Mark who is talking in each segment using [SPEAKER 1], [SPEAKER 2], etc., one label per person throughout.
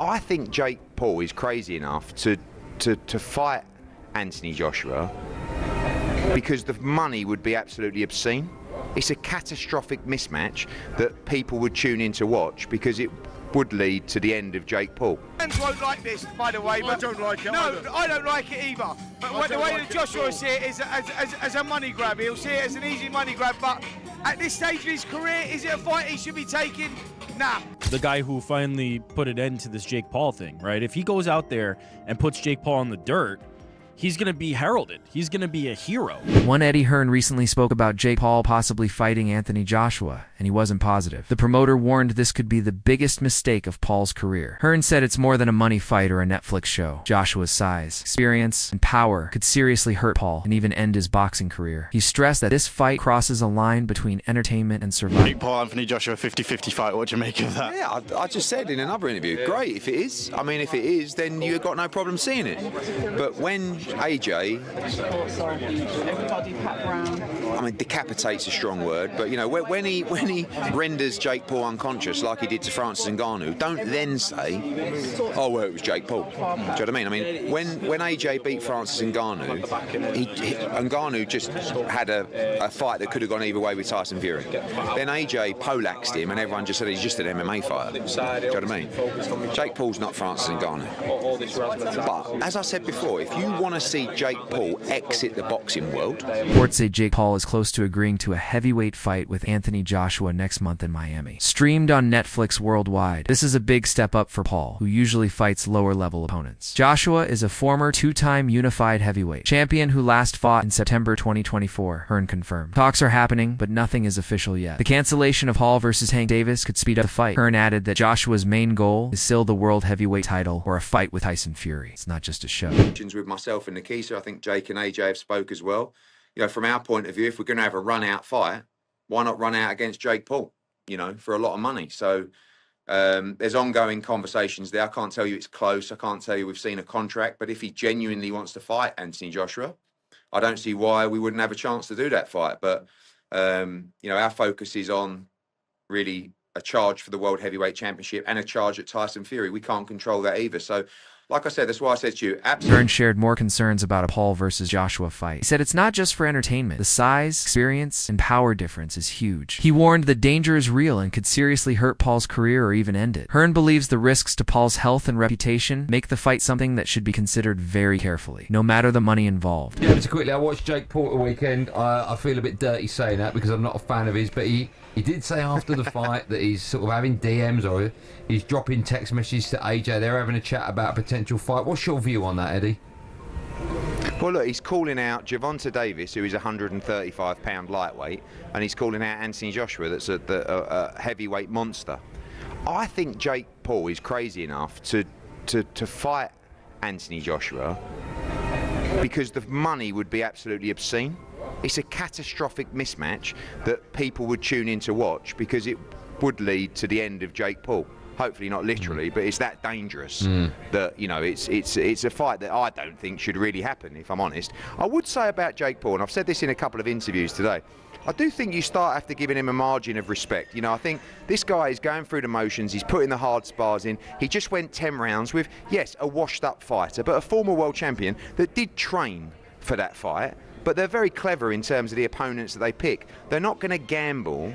[SPEAKER 1] I think Jake Paul is crazy enough to fight Anthony Joshua because the money would be absolutely obscene. It's a catastrophic mismatch that people would tune in to watch because it would lead to the end of Jake Paul.
[SPEAKER 2] Fans won't like this, by the way. But
[SPEAKER 3] I don't like it.
[SPEAKER 2] No, I don't like it either. But the way that Joshua will see it is as a money grab. He'll see it as an easy money grab. But at this stage of his career, is it a fight he should be taking? Nah.
[SPEAKER 4] The guy who finally put an end to this Jake Paul thing, right? If he goes out there and puts Jake Paul in the dirt, he's going to be heralded. He's going to be a hero.
[SPEAKER 5] One Eddie Hearn recently spoke about Jake Paul possibly fighting Anthony Joshua, and he wasn't positive. The promoter warned this could be the biggest mistake of Paul's career. Hearn said it's more than a money fight or a Netflix show. Joshua's size, experience, and power could seriously hurt Paul and even end his boxing career. He stressed that this fight crosses a line between entertainment and survival.
[SPEAKER 6] Jake Paul, Anthony Joshua, 50-50 fight. What do you make of that?
[SPEAKER 1] Yeah, I just said in another interview, great if it is. I mean, if it is, then you've got no problem seeing it. But when AJ, I mean, decapitate's a strong word, but you know, when he renders Jake Paul unconscious like he did to Francis Ngannou, don't then say, oh well, it was Jake Paul. Do you know what I mean? I mean, when AJ beat Francis Ngannou, Ngannou just had a fight that could have gone either way with Tyson Fury. Then AJ poleaxed him, and everyone just said he's just an MMA fighter. Do you know what I mean? Jake Paul's not Francis Ngannou. But as I said before, if you want to see Jake Paul exit the boxing world.
[SPEAKER 5] Reports say Jake Paul is close to agreeing to a heavyweight fight with Anthony Joshua next month in Miami. Streamed on Netflix worldwide, this is a big step up for Paul, who usually fights lower-level opponents. Joshua is a former two-time unified heavyweight champion who last fought in September 2024, Hearn confirmed. Talks are happening, but nothing is official yet. The cancellation of Paul versus Tank Davis could speed up the fight. Hearn added that Joshua's main goal is still the world heavyweight title or a fight with Tyson Fury. It's not just a show.
[SPEAKER 1] With myself and Nikisa, I think Jake and AJ have spoke as well. You know, from our point of view, if we're going to have a run-out fight, why not run out against Jake Paul, you know, for a lot of money? So there's ongoing conversations there. I can't tell you it's close. I can't tell you we've seen a contract. But if he genuinely wants to fight Anthony Joshua, I don't see why we wouldn't have a chance to do that fight. But, you know, our focus is on really a charge for the World Heavyweight Championship and a charge at Tyson Fury. We can't control that either. So, like I said, that's why I said to you, absolutely.
[SPEAKER 5] Hearn shared more concerns about a Paul versus Joshua fight. He said it's not just for entertainment. The size, experience, and power difference is huge. He warned the danger is real and could seriously hurt Paul's career or even end it. Hearn believes the risks to Paul's health and reputation make the fight something that should be considered very carefully, no matter the money involved.
[SPEAKER 7] Yeah, just quickly, I watched Jake Paul the weekend. I feel a bit dirty saying that because I'm not a fan of his, but he did say after the fight that he's sort of having DMs or he's dropping text messages to AJ. They're having a chat about a potential fight. What's your view on that, Eddie?
[SPEAKER 1] Well, look, he's calling out Gervonta Davis, who is a 135-pound lightweight, and he's calling out Anthony Joshua, that's a heavyweight monster. I think Jake Paul is crazy enough to fight Anthony Joshua because the money would be absolutely obscene. It's a catastrophic mismatch that people would tune in to watch because it would lead to the end of Jake Paul. Hopefully not literally, but it's that dangerous that, you know, it's a fight that I don't think should really happen, if I'm honest. I would say about Jake Paul, and I've said this in a couple of interviews today, I do think you start after giving him a margin of respect. You know, I think this guy is going through the motions, he's putting the hard spars in. He just went 10 rounds with, yes, a washed-up fighter, but a former world champion that did train for that fight. But they're very clever in terms of the opponents that they pick. They're not going to gamble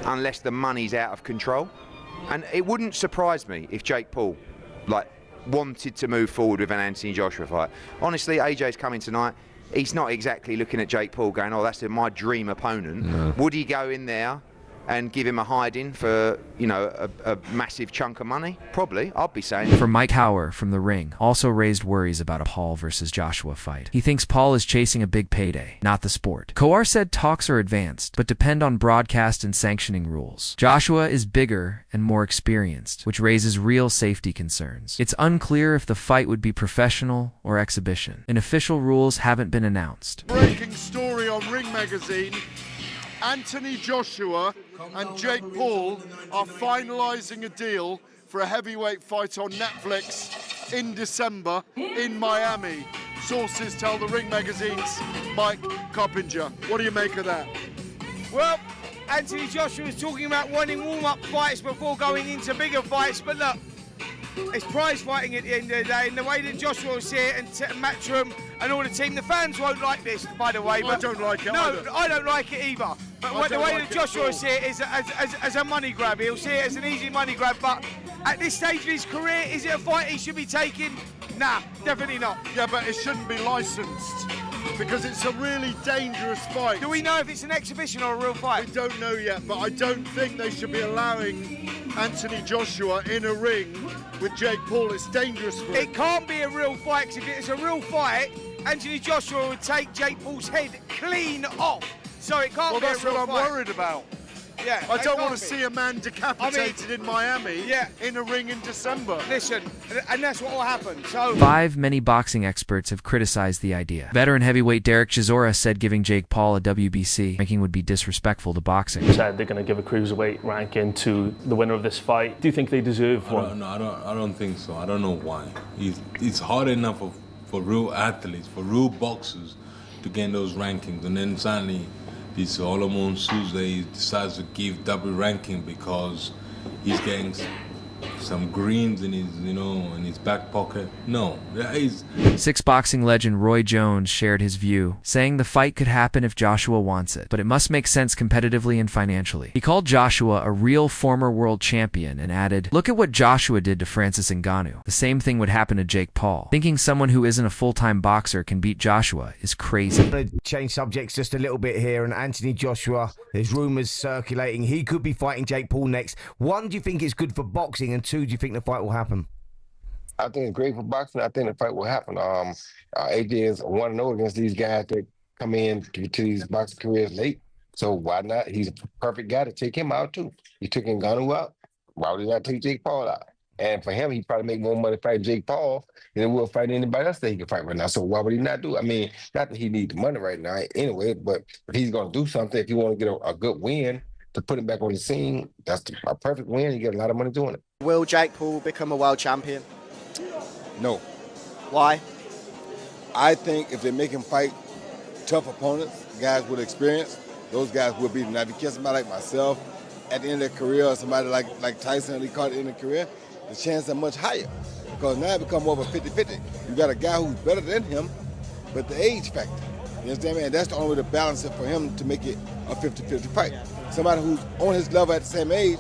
[SPEAKER 1] unless the money's out of control. And it wouldn't surprise me if Jake Paul, wanted to move forward with an Anthony Joshua fight. Honestly, AJ's coming tonight. He's not exactly looking at Jake Paul going, oh, that's my dream opponent. No. Would he go in there and give him a hiding for, you know, a massive chunk of money? Probably, I'd be saying.
[SPEAKER 5] For Mike Hauer from The Ring, also raised worries about a Paul versus Joshua fight. He thinks Paul is chasing a big payday, not the sport. Hauer said talks are advanced, but depend on broadcast and sanctioning rules. Joshua is bigger and more experienced, which raises real safety concerns. It's unclear if the fight would be professional or exhibition, and official rules haven't been announced.
[SPEAKER 3] Breaking story on Ring Magazine. Anthony Joshua and Jake Paul are finalising a deal for a heavyweight fight on Netflix in December in Miami. Sources tell the Ring Magazine's Mike Coppinger. What do you make of that?
[SPEAKER 2] Well, Anthony Joshua was talking about wanting warm-up fights before going into bigger fights, but look, It's prize fighting at the end of the day, and the way that Joshua will see it, and Matchroom and all the team, the fans won't like this, by the way. But
[SPEAKER 3] I don't like it
[SPEAKER 2] no,
[SPEAKER 3] either.
[SPEAKER 2] I don't like it either. But the way that Joshua will see it is as a money grab. He'll see it as an easy money grab, but at this stage of his career, is it a fight he should be taking? Nah, definitely not.
[SPEAKER 3] Yeah, but it shouldn't be licensed because it's a really dangerous fight.
[SPEAKER 2] Do we know if it's an exhibition or a real fight?
[SPEAKER 3] We don't know yet, but I don't think they should be allowing Anthony Joshua in a ring with Jake Paul. It's dangerous for him.
[SPEAKER 2] It can't be a real fight, because if it's a real fight, Anthony Joshua would take Jake Paul's head clean off. So it can't
[SPEAKER 3] Well,
[SPEAKER 2] be a
[SPEAKER 3] that's
[SPEAKER 2] real
[SPEAKER 3] what I'm
[SPEAKER 2] fight.
[SPEAKER 3] worried about.
[SPEAKER 2] Yeah,
[SPEAKER 3] I don't
[SPEAKER 2] it
[SPEAKER 3] want
[SPEAKER 2] can't
[SPEAKER 3] to
[SPEAKER 2] be.
[SPEAKER 3] see a man decapitated in Miami in a ring in December.
[SPEAKER 2] Listen, and that's what will happen. So
[SPEAKER 5] Many boxing experts have criticized the idea. Veteran heavyweight Derek Chisora said giving Jake Paul a WBC ranking would be disrespectful to boxing.
[SPEAKER 8] Said they're going to give a cruiserweight ranking to the winner of this fight. Do you think they deserve one?
[SPEAKER 9] No, I don't think so. I don't know why. It's hard enough for real athletes, for real boxers, to get those rankings, and then suddenly this Solomon Tuesday decides to give double ranking because he's getting some greens in his, in his back pocket. No,
[SPEAKER 5] Six boxing legend Roy Jones shared his view, saying the fight could happen if Joshua wants it, but it must make sense competitively and financially. He called Joshua a real former world champion and added, "Look at what Joshua did to Francis Ngannou. The same thing would happen to Jake Paul. Thinking someone who isn't a full-time boxer can beat Joshua is crazy."
[SPEAKER 10] I'm going to change subjects just a little bit here, and Anthony Joshua, there's rumours circulating he could be fighting Jake Paul next. One, do you think it's good for boxing, and two, do you think the fight will happen?
[SPEAKER 11] I think it's great for boxing. I think the fight will happen. AJ is 1-0 against these guys that come in to these boxing careers late. So why not? He's a perfect guy to take him out too. He took Ngannou out. Why would he not take Jake Paul out? And for him, he probably make more money fighting Jake Paul than he will fight anybody else that he can fight right now. So why would he not do it? I mean, not that he needs the money right now anyway, but if he's going to do something, if you want to get a good win to put him back on the scene, that's a perfect win. You get a lot of money doing it.
[SPEAKER 12] Will Jake Paul become a world champion?
[SPEAKER 13] No.
[SPEAKER 12] Why?
[SPEAKER 13] I think if they make him fight tough opponents, guys with experience, those guys will beat him. Now, if you catch somebody like myself at the end of their career, or somebody like Tyson, he caught at the end of their career, the chances are much higher. Because now it becomes more of a 50-50. You got a guy who's better than him, but the age factor. You understand me? And that's the only way to balance it for him to make it a 50-50 fight. Somebody who's on his level at the same age,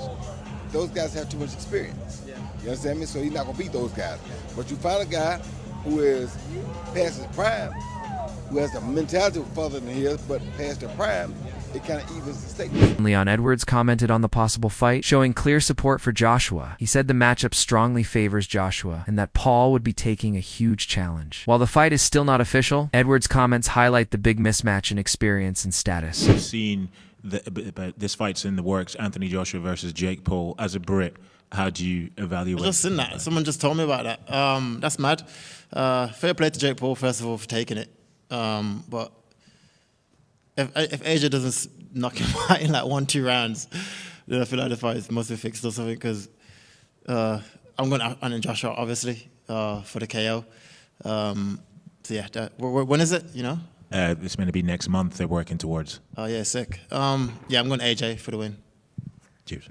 [SPEAKER 13] those guys have too much experience. You understand me? So he's not going to beat those guys. But you find a guy who is past his prime, who has the mentality further than his, but past their prime, it kind of evens the stakes.
[SPEAKER 5] Leon Edwards commented on the possible fight, showing clear support for Joshua. He said the matchup strongly favors Joshua and that Paul would be taking a huge challenge. While the fight is still not official, Edwards' comments highlight the big mismatch in experience and status.
[SPEAKER 14] We've seen this fight's in the works, Anthony Joshua versus Jake Paul. As a Brit, how do you evaluate?
[SPEAKER 15] I've just seen that. Someone just told me about that. That's mad. Fair play to Jake Paul, first of all, for taking it. But if AJ doesn't knock him out in like 1-2 rounds, then I feel like the fight must be fixed or something, because I'm going to Anthony Joshua, obviously, for the KO. So yeah, when is it, you know?
[SPEAKER 14] It's going to be next month they're working towards.
[SPEAKER 15] Oh, yeah, sick. Yeah, I'm going AJ for the win.
[SPEAKER 14] Cheers.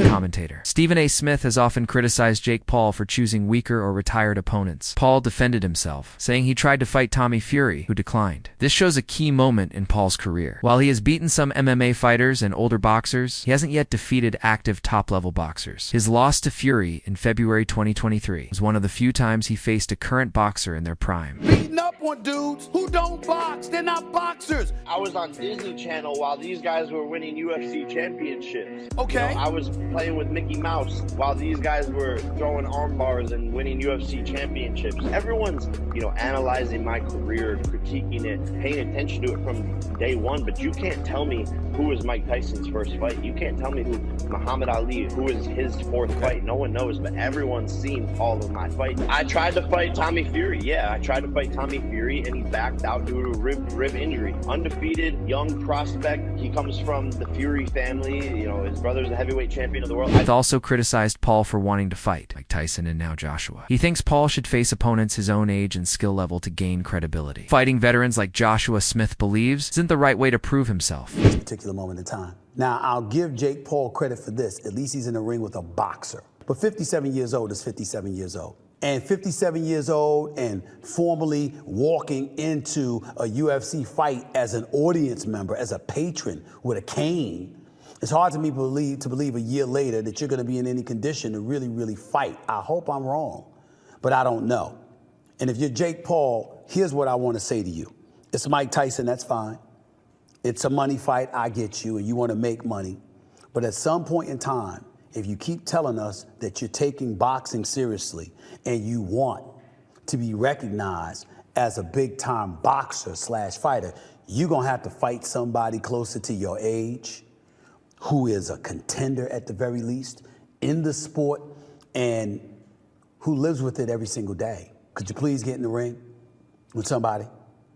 [SPEAKER 5] Commentator Stephen A. Smith has often criticized Jake Paul for choosing weaker or retired opponents. Paul defended himself, saying he tried to fight Tommy Fury, who declined. This shows a key moment in Paul's career. While he has beaten some MMA fighters and older boxers, he hasn't yet defeated active top-level boxers. His loss to Fury in February 2023 was one of the few times he faced a current boxer in their prime.
[SPEAKER 16] Beating up on dudes who don't box. They're not boxers.
[SPEAKER 17] I was on Disney Channel while these guys were winning UFC championships.
[SPEAKER 16] Okay.
[SPEAKER 17] You know, I was playing with Mickey Mouse while these guys were throwing arm bars and winning UFC championships. Everyone's, analyzing my career, critiquing it, paying attention to it from day one, but you can't tell me who was Mike Tyson's first fight. You can't tell me who Muhammad Ali, who was his fourth fight. No one knows, but everyone's seen all of my fights. I tried to fight Tommy Fury. Yeah, I tried to fight Tommy Fury, and he backed out due to a rib injury. Undefeated, young prospect. He comes from the Fury family. His brother's the heavyweight champion of the world.
[SPEAKER 5] Smith also criticized Paul for wanting to fight, like Tyson and now Joshua. He thinks Paul should face opponents his own age and skill level to gain credibility. Fighting veterans like Joshua, Smith believes, isn't the right way to prove himself.
[SPEAKER 16] This particular moment in time. Now, I'll give Jake Paul credit for this. At least he's in the ring with a boxer. But 57 years old is 57 years old. And 57 years old and formally walking into a UFC fight as an audience member, as a patron with a cane, it's hard to me believe a year later that you're going to be in any condition to really, really fight. I hope I'm wrong, but I don't know. And if you're Jake Paul, here's what I want to say to you. It's Mike Tyson, that's fine. It's a money fight, I get you, and you want to make money. But at some point in time, if you keep telling us that you're taking boxing seriously and you want to be recognized as a big-time boxer/fighter, you're going to have to fight somebody closer to your age, who is a contender at the very least in the sport and who lives with it every single day. Could you please get in the ring with somebody?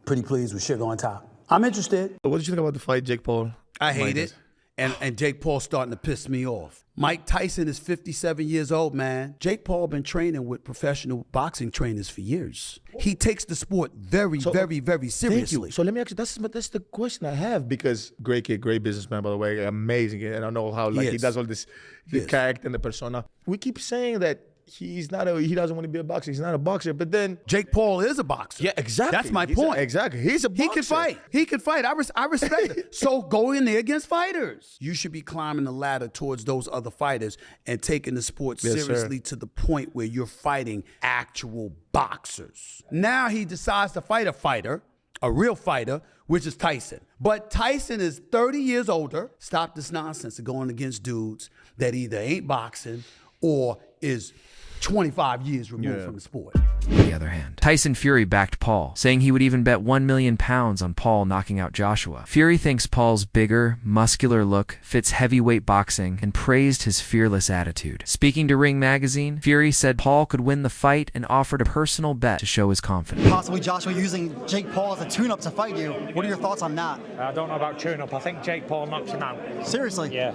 [SPEAKER 16] Pretty please with sugar on top. I'm interested.
[SPEAKER 18] What did you think about the fight, Jake Paul?
[SPEAKER 16] I hate it. And Jake Paul's starting to piss me off. Mike Tyson is 57 years old, man. Jake Paul been training with professional boxing trainers for years. He takes the sport very seriously.
[SPEAKER 18] Thank you. So let me ask you, that's the question I have, because great kid, great businessman, by the way, amazing. And I know how he does all this, the character and the persona. We keep saying that he doesn't want to be a boxer. He's not a boxer. But then
[SPEAKER 16] Jake Paul is a boxer.
[SPEAKER 18] Yeah, exactly.
[SPEAKER 16] That's my point.
[SPEAKER 18] Exactly. He's a boxer.
[SPEAKER 16] He can fight. I respect it. So go in there against fighters. You should be climbing the ladder towards those other fighters and taking the sport seriously to the point where you're fighting actual boxers. Now he decides to fight a fighter, a real fighter, which is Tyson. But Tyson is 30 years older. Stop this nonsense of going against dudes that either ain't boxing or is 25 years removed from the sport.
[SPEAKER 5] On the other hand, Tyson Fury backed Paul, saying he would even bet £1 million on Paul knocking out Joshua. Fury thinks Paul's bigger, muscular look fits heavyweight boxing and praised his fearless attitude. Speaking to Ring Magazine, Fury said Paul could win the fight and offered a personal bet to show his confidence.
[SPEAKER 19] Possibly Joshua using Jake Paul as a tune-up to fight you. What are your thoughts on that?
[SPEAKER 20] I don't know about tune-up. I think Jake Paul knocks him out.
[SPEAKER 19] Seriously?
[SPEAKER 20] Yeah.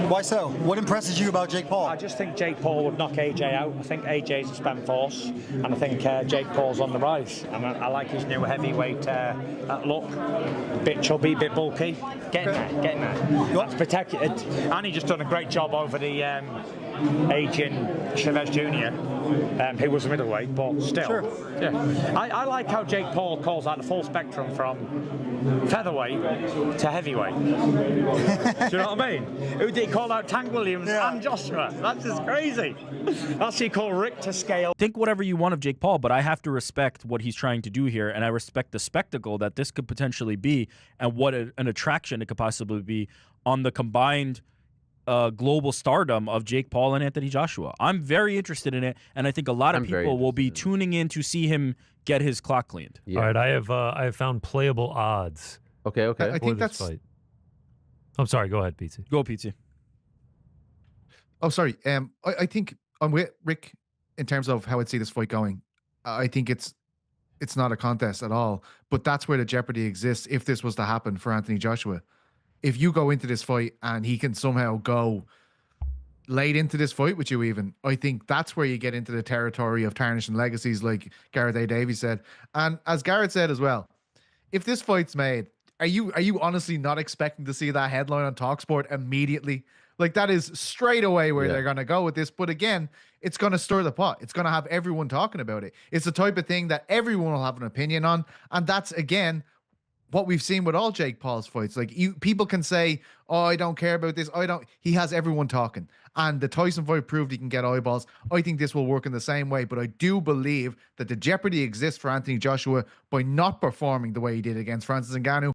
[SPEAKER 19] Why so? What impresses you about Jake Paul?
[SPEAKER 20] I just think Jake Paul would knock AJ out. I think AJ's a spent force, and I think Jake Paul's on the rise. And I like his new heavyweight look. Bit chubby, bit bulky. Getting there. That's protected. And he just done a great job over the aging Chavez Jr., who was a middleweight, but still.
[SPEAKER 19] Sure.
[SPEAKER 20] Yeah. I like how Jake Paul calls out the full spectrum from featherweight to heavyweight. Do you know what I mean? Who did he call out? Tank Williams and Joshua. That's just crazy. That's what you call Richter scale.
[SPEAKER 4] Think whatever you want of Jake Paul, but I have to respect what he's trying to do here, and I respect the spectacle that this could potentially be and what an attraction it could possibly be on the combined global stardom of Jake Paul and Anthony Joshua. I'm very interested in it, and I think a lot of people will be tuning in to see him get his clock cleaned.
[SPEAKER 21] Yeah. All right, I have found playable odds.
[SPEAKER 22] Okay.
[SPEAKER 21] I think that's. Fight. I'm sorry. Go ahead, Pizzi.
[SPEAKER 4] Go, Pizzi.
[SPEAKER 22] Oh, sorry. I think I'm with Rick in terms of how I'd see this fight going. I think it's not a contest at all, but that's where the jeopardy exists if this was to happen for Anthony Joshua. If you go into this fight and he can somehow go late into this fight with you even, I think that's where you get into the territory of tarnishing legacies, like Gareth A. Davies said. And as Gareth said as well, if this fight's made, are you honestly not expecting to see that headline on TalkSport immediately? Like, that is straight away where they're going to go with this. But again, it's going to stir the pot. It's going to have everyone talking about it. It's the type of thing that everyone will have an opinion on. And that's, again, what we've seen with all Jake Paul's fights. Like, people can say, oh, I don't care about this. He has everyone talking. And the Tyson fight proved he can get eyeballs. I think this will work in the same way, but I do believe that the jeopardy exists for Anthony Joshua by not performing the way he did against Francis Ngannou.